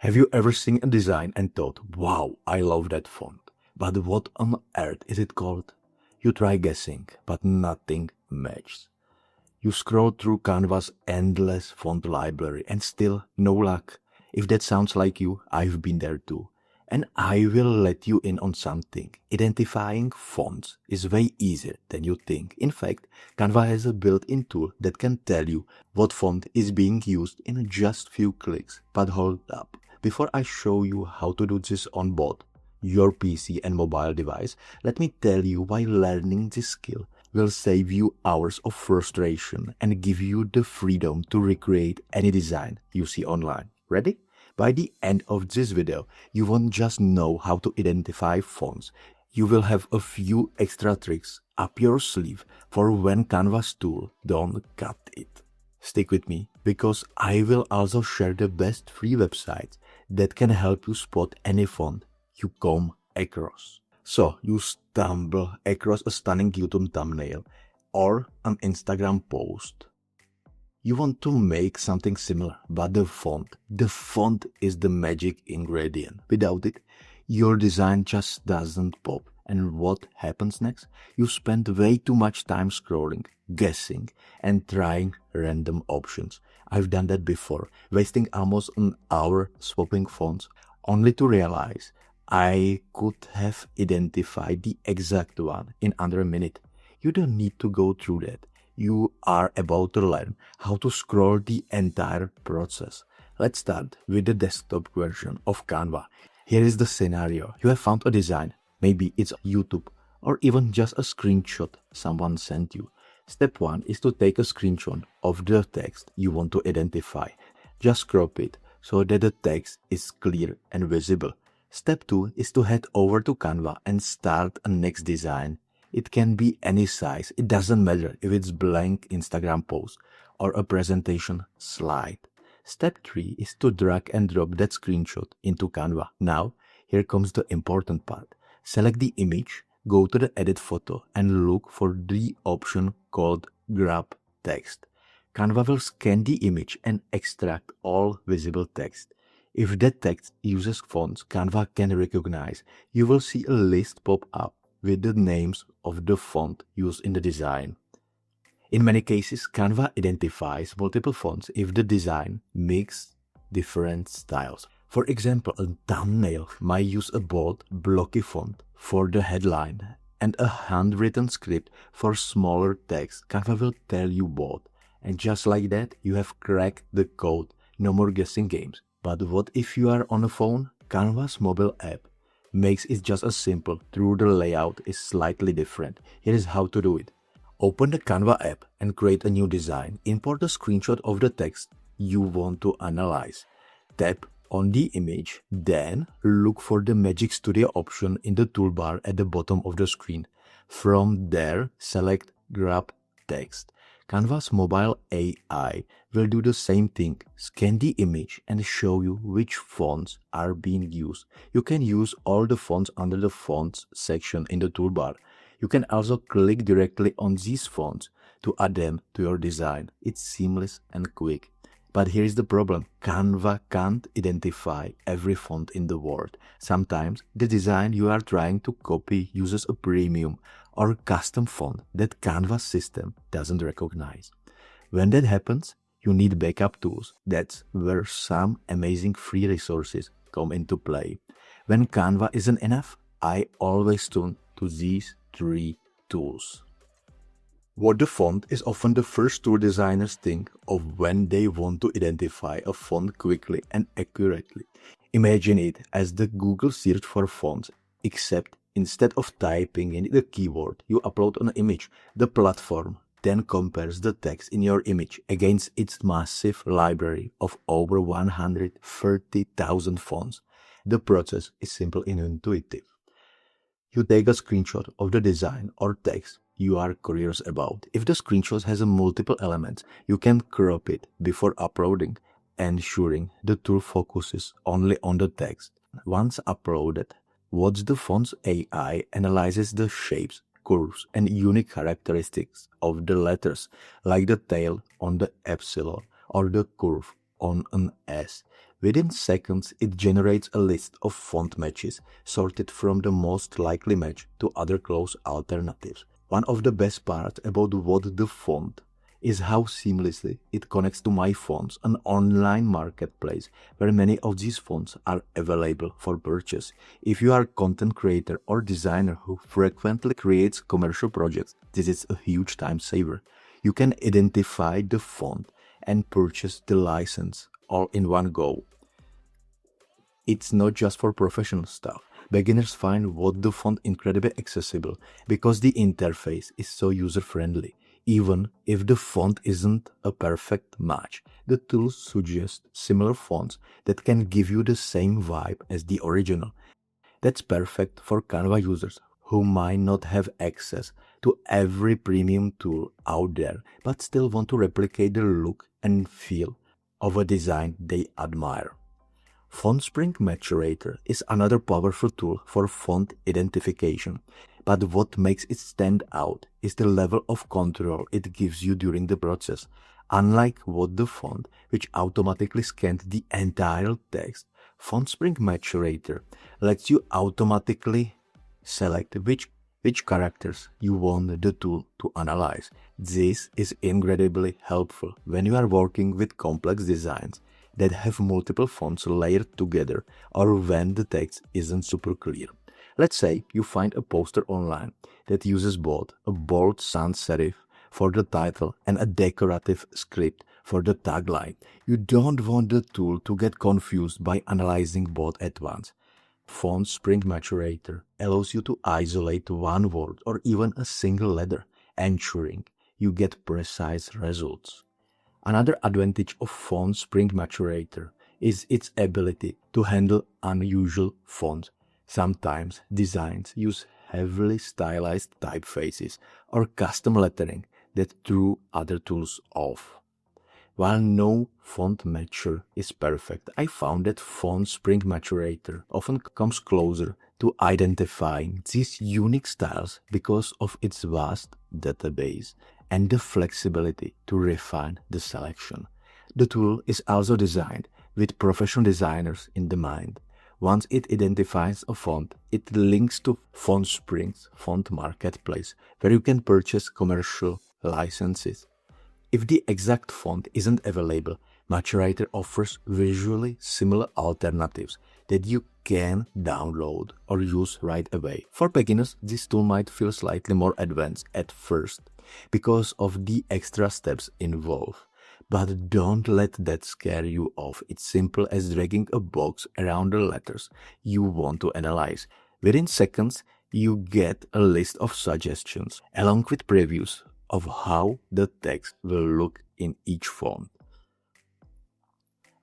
Have you ever seen a design and thought, wow, I love that font, but what on earth is it called? You try guessing, but nothing matches. You scroll through Canva's endless font library and still no luck. If that sounds like you, I've been there too. And I will let you in on something. Identifying fonts is way easier than you think. In fact, Canva has a built-in tool that can tell you what font is being used in just few clicks. But hold up. Before I show you how to do this on both your PC and mobile device, let me tell you why learning this skill will save you hours of frustration and give you the freedom to recreate any design you see online. Ready? By the end of this video, you won't just know how to identify fonts. You will have a few extra tricks up your sleeve for when Canva's tool don't cut it. Stick with me, because I will also share the best free websites that can help you spot any font you come across. So you stumble across a stunning YouTube thumbnail or an Instagram post. You want to make something similar, but the font is the magic ingredient. Without it, your design just doesn't pop. And what happens next? You spend way too much time scrolling, guessing, and trying random options. I've done that before, wasting almost an hour swapping fonts, only to realize I could have identified the exact one in under a minute. You don't need to go through that. You are about to learn how to scroll the entire process. Let's start with the desktop version of Canva. Here is the scenario. You have found a design. Maybe it's YouTube or even just a screenshot someone sent you. Step 1 is to take a screenshot of the text you want to identify. Just crop it so that the text is clear and visible. Step 2 is to head over to Canva and start a next design. It can be any size. It doesn't matter if it's blank Instagram post or a presentation slide. Step 3 is to drag and drop that screenshot into Canva. Now, here comes the important part. Select the image, go to the edit photo and look for the option called grab text. Canva will scan the image and extract all visible text. If that text uses fonts Canva can recognize, you will see a list pop up with the names of the font used in the design. In many cases, Canva identifies multiple fonts if the design mixes different styles. For example, a thumbnail might use a bold, blocky font for the headline and a handwritten script for smaller text. Canva will tell you both. And just like that, you have cracked the code. No more guessing games. But what if you are on a phone? Canva's mobile app makes it just as simple, though the layout is slightly different. Here is how to do it. Open the Canva app and create a new design. Import a screenshot of the text you want to analyze. Tap on the image, then look for the Magic Studio option in the toolbar at the bottom of the screen. From there, select Grab Text. Canva's mobile AI will do the same thing, scan the image and show you which fonts are being used. You can use all the fonts under the Fonts section in the toolbar. You can also click directly on these fonts to add them to your design. It's seamless and quick. But here is the problem. Canva can't identify every font in the world. Sometimes the design you are trying to copy uses a premium or custom font that Canva's system doesn't recognize. When that happens, you need backup tools. That's where some amazing free resources come into play. When Canva isn't enough, I always turn to these 3 tools. WhatTheFont is often the first tool designers think of when they want to identify a font quickly and accurately. Imagine it as the Google search for fonts, except instead of typing in the keyword you upload an image, the platform then compares the text in your image against its massive library of over 130,000 fonts. The process is simple and intuitive. You take a screenshot of the design or text you are curious about. If the screenshot has multiple elements, you can crop it before uploading, ensuring the tool focuses only on the text. Once uploaded, WhatTheFont's AI analyzes the shapes, curves, and unique characteristics of the letters, like the tail on the epsilon or the curve on an S. Within seconds, it generates a list of font matches sorted from the most likely match to other close alternatives. One of the best parts about WhatTheFont is how seamlessly it connects to My Fonts, an online marketplace where many of these fonts are available for purchase. If you are a content creator or designer who frequently creates commercial projects, this is a huge time saver. You can identify the font and purchase the license all in one go. It's not just for professional stuff. Beginners find WhatTheFont incredibly accessible because the interface is so user-friendly. Even if the font isn't a perfect match, the tool suggests similar fonts that can give you the same vibe as the original. That's perfect for Canva users who might not have access to every premium tool out there but still want to replicate the look and feel of a design they admire. Fontspring Matcherator is another powerful tool for font identification, but what makes it stand out is the level of control it gives you during the process. Unlike WhatTheFont, which automatically scans the entire text, Fontspring Matcherator lets you automatically select which characters you want the tool to analyze. This is incredibly helpful when you are working with complex designs that have multiple fonts layered together or when the text isn't super clear. Let's say you find a poster online that uses both a bold sans serif for the title and a decorative script for the tagline. You don't want the tool to get confused by analyzing both at once. Fontspring Matcherator allows you to isolate one word or even a single letter, ensuring you get precise results. Another advantage of Fontspring Matcherator is its ability to handle unusual fonts. Sometimes designs use heavily stylized typefaces or custom lettering that threw other tools off. While no font matcher is perfect, I found that Fontspring Matcherator often comes closer to identifying these unique styles because of its vast database and the flexibility to refine the selection. The tool is also designed with professional designers in mind. Once it identifies a font, it links to Fontspring's font marketplace, where you can purchase commercial licenses. If the exact font isn't available, Matcherator offers visually similar alternatives that you can download or use right away. For beginners, this tool might feel slightly more advanced at first because of the extra steps involved. But don't let that scare you off. It's simple as dragging a box around the letters you want to analyze. Within seconds, you get a list of suggestions along with previews of how the text will look in each font.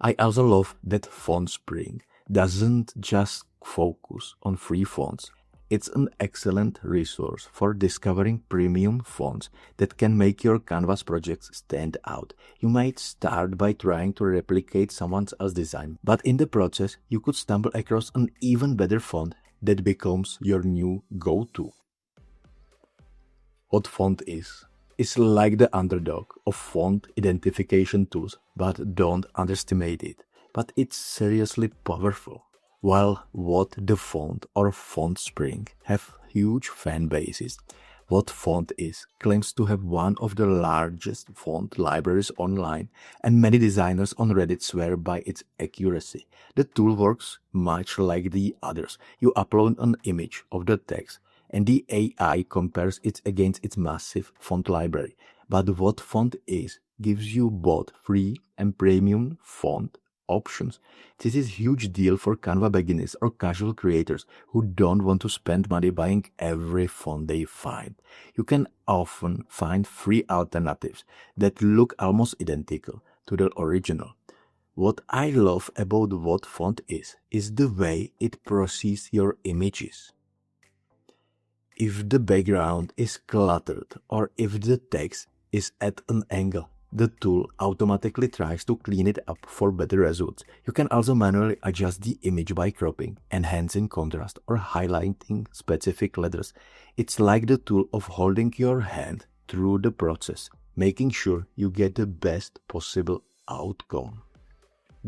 I also love that Fontspring doesn't just focus on free fonts. It's an excellent resource for discovering premium fonts that can make your Canvas projects stand out. You might start by trying to replicate someone else's design, but in the process, you could stumble across an even better font that becomes your new go-to. WhatTheFont is like the underdog of font identification tools, but don't underestimate it. But it's seriously powerful. While WhatTheFont or Fontspring have huge fan bases, WhatTheFont claims to have one of the largest font libraries online, and many designers on Reddit swear by its accuracy. The tool works much like the others. You upload an image of the text, and the AI compares it against its massive font library. But WhatTheFont gives you both free and premium font options. This is a huge deal for Canva beginners or casual creators who don't want to spend money buying every font they find. You can often find free alternatives that look almost identical to the original. What I love about WhatTheFont is the way it processes your images. If the background is cluttered or if the text is at an angle, the tool automatically tries to clean it up for better results. You can also manually adjust the image by cropping, enhancing contrast, or highlighting specific letters. It's like the tool of holding your hand through the process, making sure you get the best possible outcome.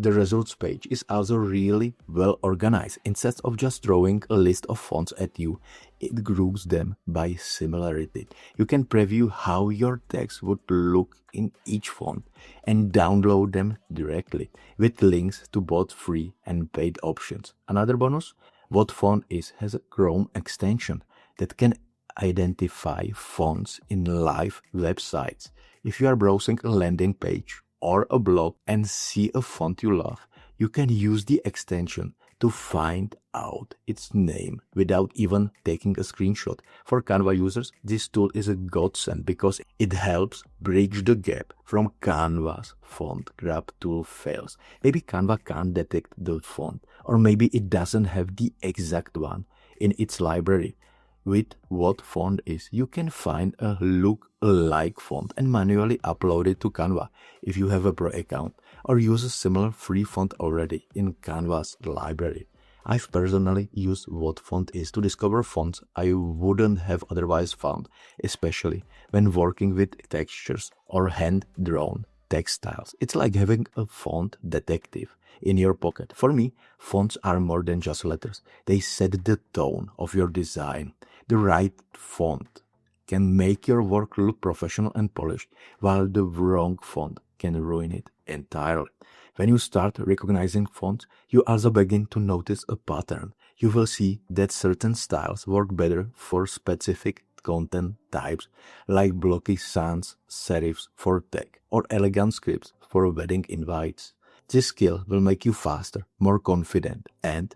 The results page is also really well organized. Instead of just throwing a list of fonts at you, it groups them by similarity. You can preview how your text would look in each font and download them directly with links to both free and paid options. Another bonus, WhatTheFont has a Chrome extension that can identify fonts in live websites. If you are browsing a landing page or a blog and see a font you love, you can use the extension to find out its name without even taking a screenshot. For Canva users, this tool is a godsend because it helps bridge the gap from Canva's font grab tool fails. Maybe Canva can't detect the font, or maybe it doesn't have the exact one in its library. With WhatTheFont, you can find a look-alike font and manually upload it to Canva if you have a Pro account or use a similar free font already in Canva's library. I've personally used WhatTheFont to discover fonts I wouldn't have otherwise found, especially when working with textures or hand-drawn text styles. It's like having a font detective in your pocket. For me, fonts are more than just letters. They set the tone of your design. The right font can make your work look professional and polished, while the wrong font can ruin it entirely. When you start recognizing fonts, you also begin to notice a pattern. You will see that certain styles work better for specific content types, like blocky sans serifs for tech or elegant scripts for wedding invites. This skill will make you faster, more confident, and,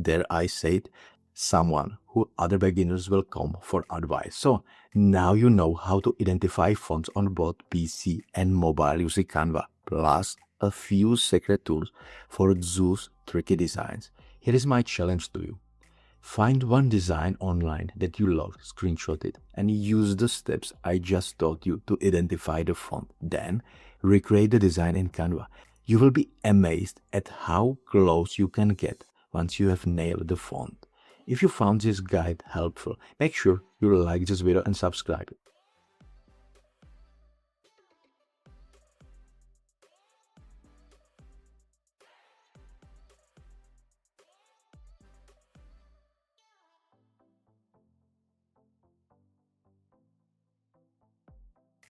dare I say it, someone who other beginners will come for advice. So now you know how to identify fonts on both PC and mobile using Canva, plus a few secret tools for those tricky designs. Here is my challenge to you. Find one design online that you love, screenshot it, and use the steps I just taught you to identify the font. Then recreate the design in Canva. You will be amazed at how close you can get once you have nailed the font. If you found this guide helpful, make sure you like this video and subscribe.